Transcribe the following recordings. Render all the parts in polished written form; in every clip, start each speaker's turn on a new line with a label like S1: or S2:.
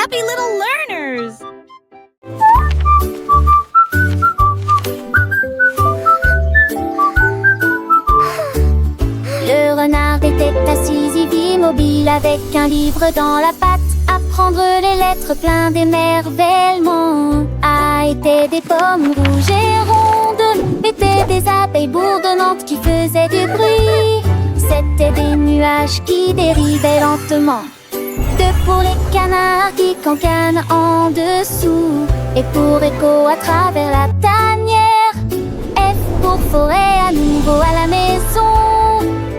S1: happy little learners!
S2: Le renard était assis immobile avec un livre dans la patte. Apprendre les lettres plein d'émerveillement. A étaient des pommes rouges et rondes, étaient des abeilles bourdonnantes qui faisaient du bruit. C'étaient des nuages qui dérivaient lentement. De pour les canards qui cancanent en dessous. Et pour écho à travers la tanière. F pour forêt à nouveau à la maison.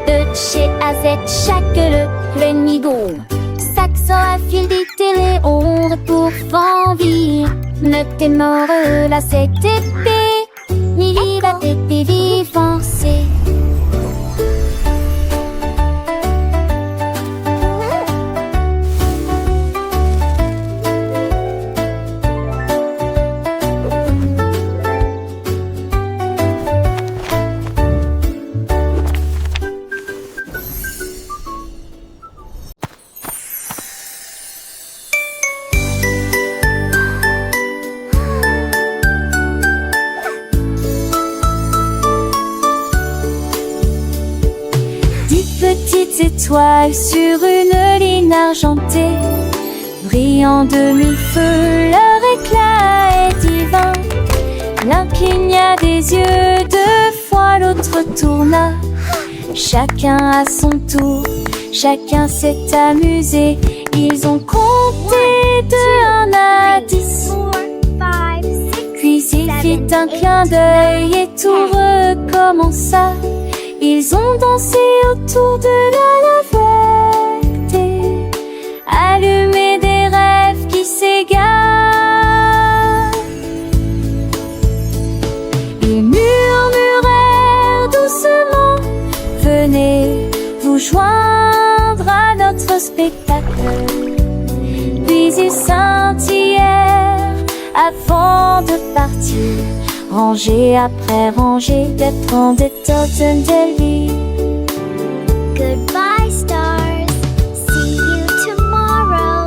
S2: De chez à Z chaque le migon. Saxo à fil d'éléon pour envie. Ne t'es mort là cette épée. Ni va t'épée vivancée. Petites étoiles sur une ligne argentée, brillant de mille feux, leur éclat est divin. L'un cligna des yeux, deux fois l'autre tourna. Chacun à son tour, chacun s'est amusé. Ils ont compté de 1 à 10. Puis il fit un clin d'œil et tout recommença. Ils ont dansé autour de la lavette, allumé des rêves qui s'égarent. Ils murmurèrent doucement, venez vous joindre à notre spectacle. Puis ils scintillèrent avant de partir. Rangée après rangée de plans de Totten Delby. Goodbye stars, see you tomorrow.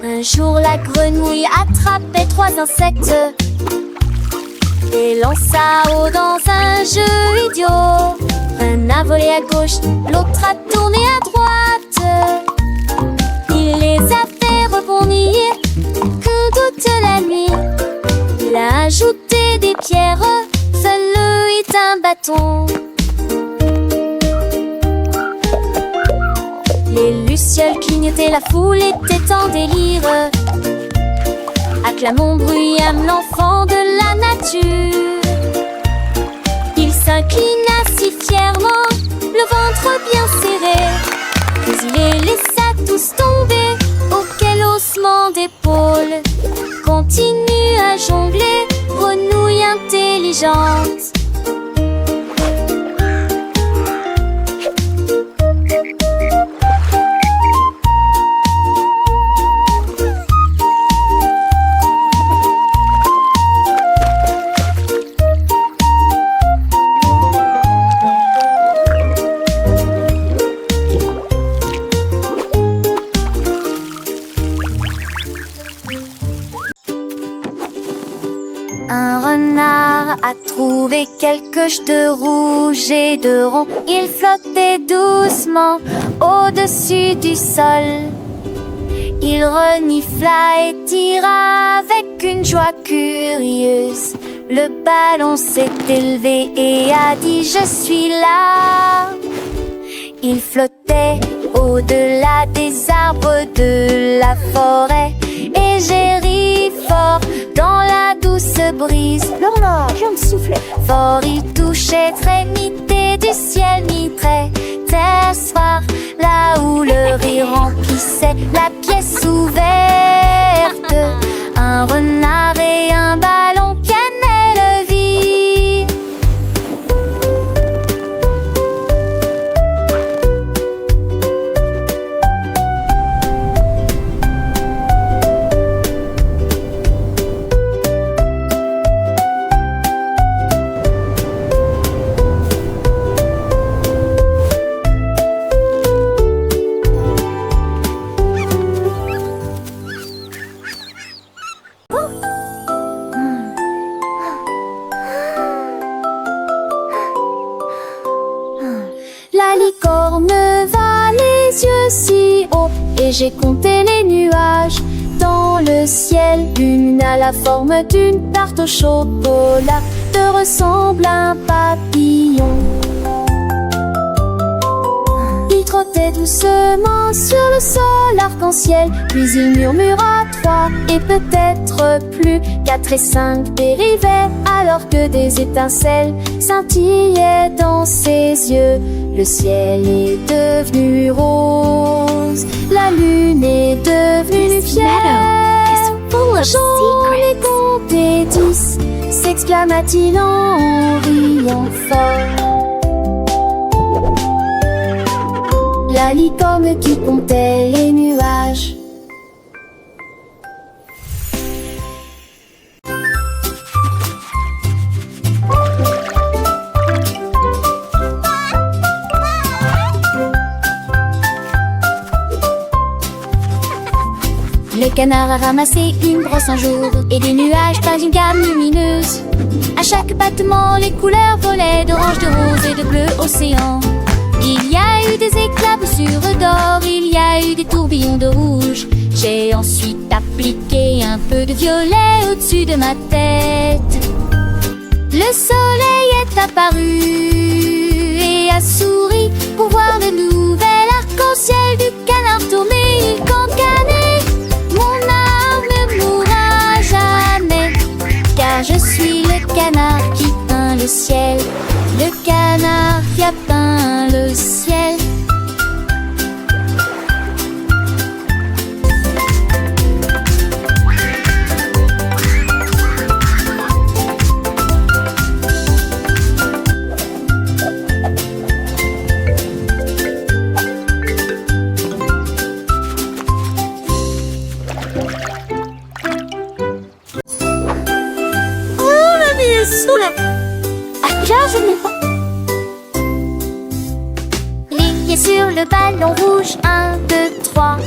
S2: Un jour la grenouille attrapait 3 insectes et lança haut dans un jeu idiot. Un a volé à gauche, l'autre a tourné à droite. Il les a fait rebondir que toute la nuit. Il a ajouté des pierres, seul est un bâton. Les lucioles clignotaient, la foule était en délire. Acclamons bruyamment l'enfant de la nature. Il s'inclina si fièrement, le ventre bien serré. Puis il les laissa tous tomber, auquel haussement d'épaule. Continue à jongler, grenouille intelligente. Un renard a trouvé quelque chose de rouge et de rond. Il flottait doucement au-dessus du sol. Il renifla et tira avec une joie curieuse. Le ballon s'est élevé et a dit « Je suis là ». Il flottait au-delà des arbres de la forêt. Et j'ai ri fort dans la douce brise. Le renard vient de souffler. Fort il touchait trémité du ciel mi-trait. Terre soir, là où le rire remplissait la pièce ouverte. Un renard et un ballon cannelle vie. et j'ai compté les nuages dans le ciel. L'une a la forme d'une tarte au chocolat, te ressemble à un papillon. Il trottait doucement sur le sol arc-en-ciel, puis il murmura 3 et peut-être plus. 4 et 5 dérivaient alors que des étincelles scintillaient dans ses yeux. Le ciel est devenu rose, la lune est devenue fière. J'en ai compté 10, s'exclama-t-il en riant fort. La licorne qui comptait les nuages. Le canard a ramassé une brosse un jour et des nuages dans une gamme lumineuse. À chaque battement, les couleurs volaient d'orange, de rose et de bleu océan. Il y a eu des éclaboussures d'or, il y a eu des tourbillons de rouge. J'ai ensuite appliqué un peu de violet au-dessus de ma tête. Le soleil est apparu et a souri pour voir le nouvel arc-en-ciel du canard tourné. Il cancanait, mon âme ne mourra jamais, car je suis le canard qui peint le ciel. Le canard qui a peint le ciel.
S1: Oh, la vie est saoule.
S2: Je n'ai pas. Riez sur le ballon rouge, 1, 2, 3.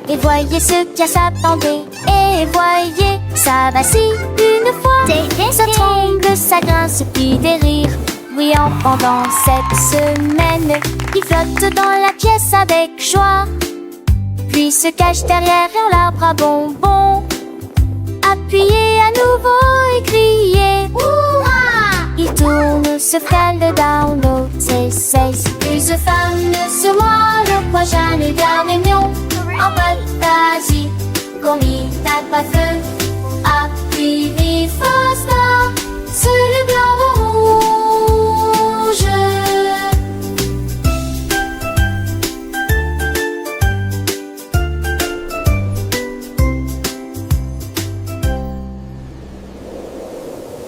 S2: Et voyez ce qui a s'attendait. Et voyez, ça vacille une fois. Ça tremble, ça grince, puis des rires bruyants pendant cette semaine. Il flotte dans la pièce avec joie, puis se cache derrière un arbre à bonbons. Appuyez à nouveau et criez Hurrah! Il tourne, se frôle le download, s'essaye. Plus de femmes sur moi, le prochain est bien mignon. En fantasie, comme il tape à feu. Appuie vif, stop,